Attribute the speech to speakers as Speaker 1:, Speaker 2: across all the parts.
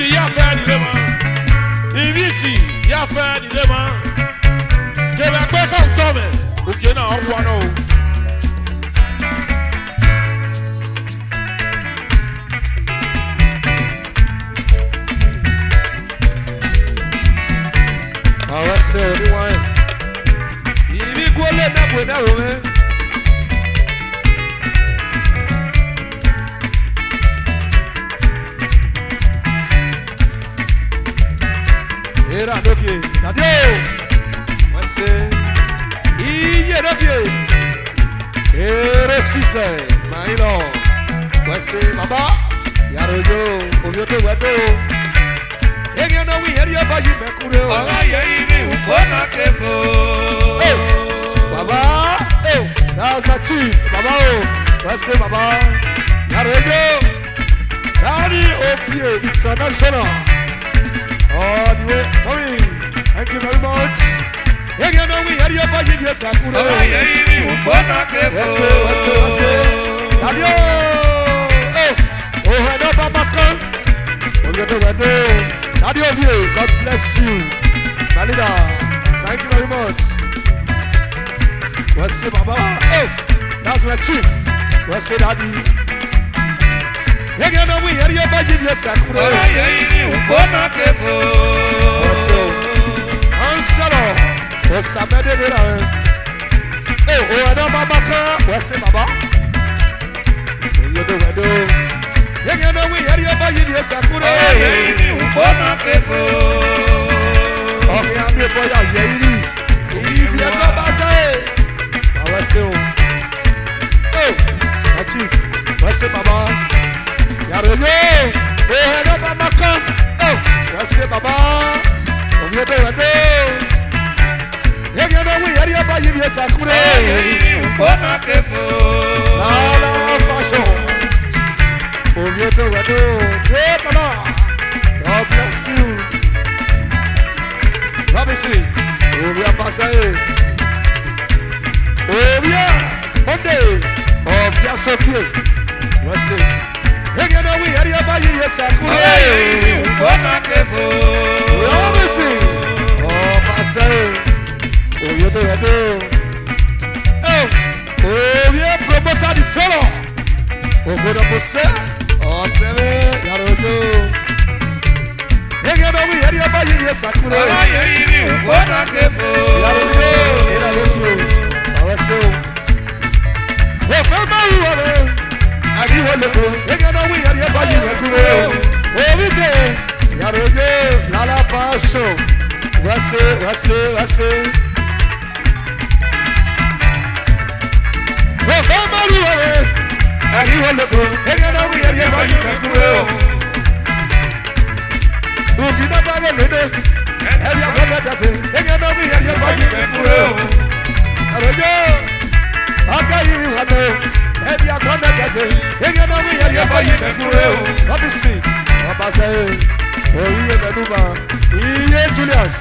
Speaker 1: Ibisi ya fẹ́ nílé mọ́. Ibisi ya fẹ́ nílé mọ́. Kẹ̀lẹ́ pé kọ́ ń tọ́ mẹ́. Òkè náà ń wọ́n náà o. Àwọn ẹsẹ̀ òní wọ́n yẹn. Ìbí gbólé náà bò náà wò mẹ́. Era dokie, dadio. Wese, iye dokie. Ere sise, mailo. Wese, baba. Yarojo, ovyoto wedo. Ege no wi eri oba yi mekure o.
Speaker 2: Ọ̀rọ̀ yẹn ibi ìfọ́nà kẹfọ́.
Speaker 1: Baba, that's the chief. Baba o, wese baba. Yarojo, Daddy Opie International. All the way, mommy. Thank you very much. Again, we had your budget, yes, I could.
Speaker 2: Ọ̀rọ̀ yẹn ibi ìfọ́nà kẹfọ́.
Speaker 1: Adio. Oh, head up, Amaka. Adio, God bless you. Malida, thank you very much. What's it, Baba? Oh, that's my chief. What's it, Daddy? Again, we had your budget, yes, I could.
Speaker 2: Ọ̀rọ̀ yẹn ibi ìfọ́nà kẹfọ́.
Speaker 1: Ansalo, Osamede Bera. Oh, Oda Babaka, what's it, Baba? You do, we do. You know, we hear your budget, yes, I could.
Speaker 2: Ọ̀rọ̀ yẹn ibi ìfọ́nà kẹfọ́.
Speaker 1: Okay, I'm your boy, Jerry. If you come back, I was so. Oh, my chief, what's it, Baba? Yaro, oh, Oda Babaka. Oh, what's it, Baba? You do, we do. You know, we hear your budget, yes, I could.
Speaker 2: Ọ̀rọ̀ yẹn ibi ìfọ́nà kẹfọ́.
Speaker 1: Lala fashion. Oh, you do, we do. Great, Baba. God bless you. Let me see. Oh, we are passing. Oh, we are Monday. Oh, we are so cute. Let's see. You know, we hear your budget, yes, I could.
Speaker 2: Ọ̀rọ̀ yẹn ibi ìfọ́nà kẹfọ́.
Speaker 1: Let me see. Oh, passing. Oh, you do, we do. Oh, we are promoted the terror. Oh, good up, sir. Oh, tell me, Yarojo. You know, we hear your budget, yes, I could.
Speaker 2: Ọ̀rọ̀ yẹn ibi ìfọ́nà kẹfọ́.
Speaker 1: Yarojo, ina loki. Awa so. Oh, fama ruwa. Agi wole ko. You know, we hear your budget, yes, I could. Oh, we do. Yarojo, lala pasho. Wase. Oh, fama ruwa. Agi wole ko. You know, we hear your budget, yes, I could. Ubi na baga lede, eya kola dade, ege na mi eya baji bekure o. Arojo, aka yiri wano, eya kola dade, ege na mi eya baji bekure o. Let me see, Baba say, oyiye Benuma, iye Julius,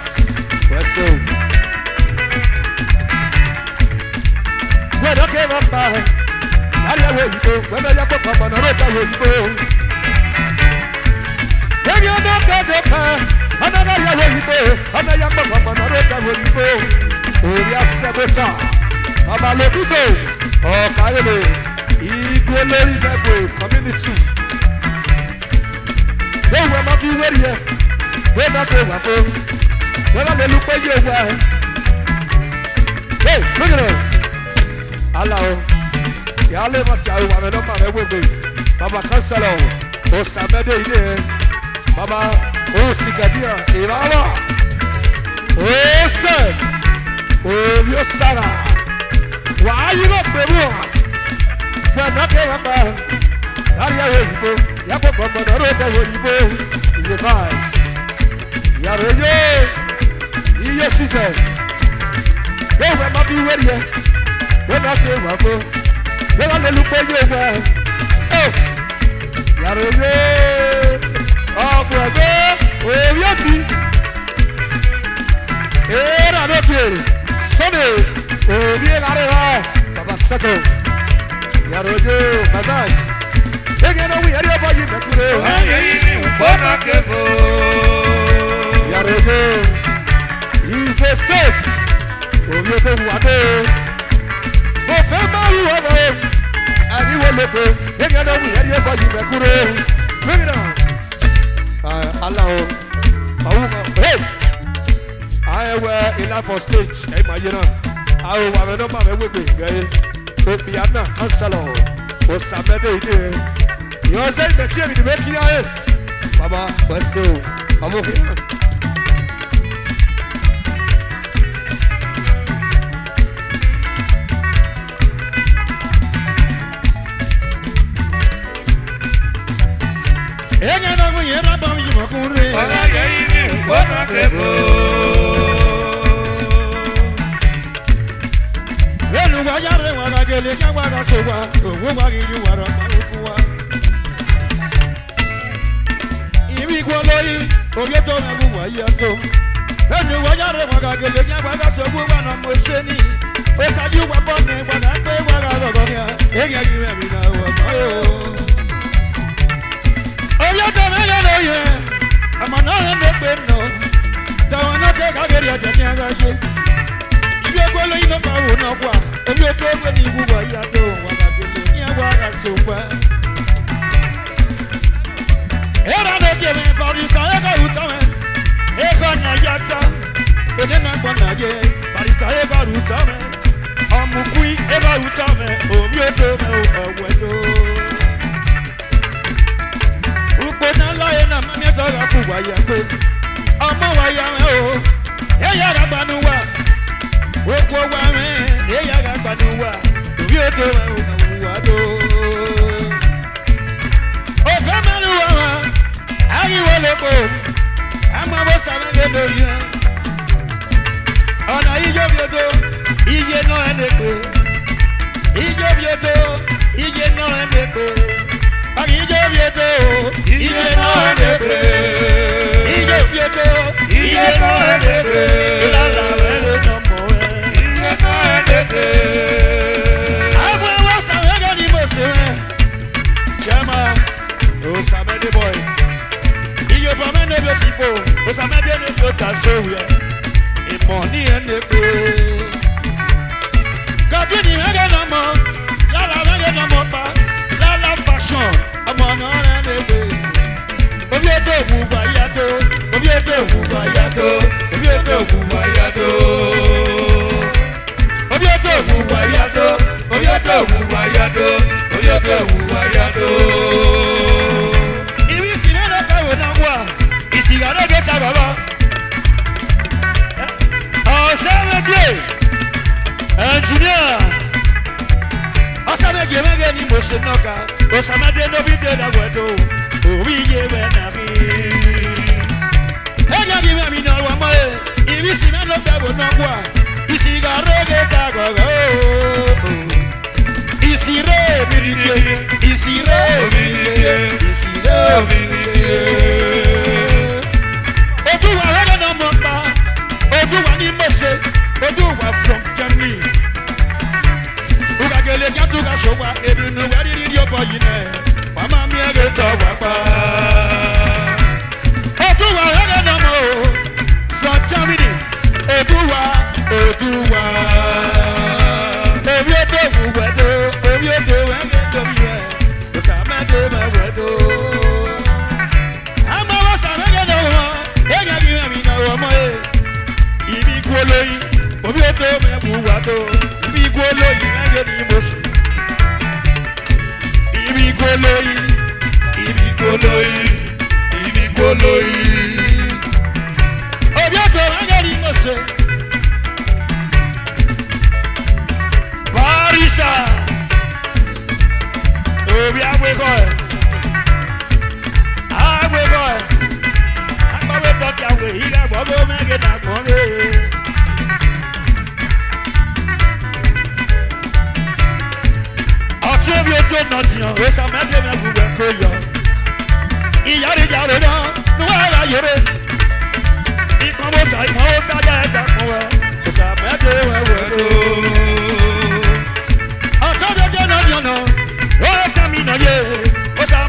Speaker 1: weso. When I came up by, I didn't wait you go. When I got up on the road, I will go. If you don't get the car, another year will you go, another young man, another will you go. Oh, yes, Sabota, Amalobito, oh, Kaile, Equality Network Community. They were not you here, we're not going to go. Well, I'm look for you. Hey, look at it. Allow, Yale Matau, I'm not my way. Baba Cassalo, oh, Saturday here. Baba, oh, Sigadia, Irawa, oh, sir, oh, your Sarah. Why you not the room? When I came up, I will go. Yabo, but I will go. Is the vice. Yaroyo, your sister. Go, I'm not be ready. When I came up, when I look for you, oh, Yaroyo. Oh, brother, oh, yaki. Era no quiere. Sunday, oh, bien arriba. Baba Sato. Yaroyo, Bagas. Ege no we area boy mekure.
Speaker 2: Oye iri ukona kefo.
Speaker 1: Yarege. He's a state. Obi to wade. Mo fe ma ru obo. Ani wo lepo. Ege no we area boy mekure. Bring it on. Allah o. Hey. I wear enough for stage. Hey my you know. I will have no man with me. Obiana Councilor. Osamede ide. You say me here with the making aye. Baba, what's so? I'm okay. Ega na mo yera ba mi mo kunre.
Speaker 2: Oya iri ukona kefo.
Speaker 3: Wajare wagagele kagwaga sowa owo wagiri wara marufuwa ibi kwoloyi obieto nabu wayato enu wajare wagagele kagwaga sowa wana moseni osaju wabone wagagbe wagagogonya ege yiwe mina wayo obieto megele ye amana ndekbe no tawana te kageri atenya gaje ibi kwoloyi no bawo no kwa obi oto ogbe ni ibu wa ya do wa ga kele ni wa ga so pa era no ke me bari sa e ga uta me e ga na ya ta e de na kwa na je bari sa e ga uta me amukui e ga uta me obi oto me o wedo upo na la e na ma me ga ga fu wa ya do ọmọ wa ya me o e ya ra banu wa oko wa me e ya ga banu wa obi oto me o wa do o fe melu wa ayi wo le ko ama bo sa me le do ye ona ijo bi oto iye no ene pe ijo bi oto iye no ene pe ari ijo bi oto iye no ene pe ijo bi oto iye no ene pe la la le no mo iye no ene pe agwa wa sa ga ni mo se we chama o sa me de boy iye ba me no bi sifo o sa me de no bi ta so we e money ene pe kabi ni me ga no mo la la me ga no mo pa la la fashion amo no ene pe obi oto wu ba ya do obi oto wu ba ya do obi oto wu ba ya do obi oto wu ba ya do obi oto wu ba ya do obi oto wu ba ya do ibi si me no ka wo na wa isi ga no ge ta baba o se me die engineer o sa me ge ni mo se no ka o sa me de no bi de na wedo obi ye we na mi ega gi me mi na wa mo ibi si me no ka wo na wa isi ga ro ge ta go isi re mi die isi re mi die isi re mi die odu wa re na mo pa odu wa ni mo se odu wa from Germany uga gele ga du ga so wa edu no wa ri ri obo yi na mama mi ege to wa pa odu wa re na mo from Germany odu wa obi odo wu wedo obi odo we ge do ye o sa me de me wedo ama wa sa me ge do wa e ga gi mi na wo mo e ibi gwoloyi obi odo me wu wa do ibi gwoloyi me ge ni mo su ibi gwoloyi ibi gwoloyi ibi gwoloyi obi odo me ge ni mo su Barisa obi agbe boy agbe to ti agbe ira gbogbo mege na gbonge oti obi ojo na ti o sa mege me gugbe ko yo iyare jare na nu ara yore ipamo sa ja ja ko wa sa mege we no, oh camino ye, o sa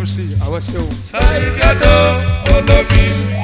Speaker 1: MC, I was so.
Speaker 2: Saigado, Olomi.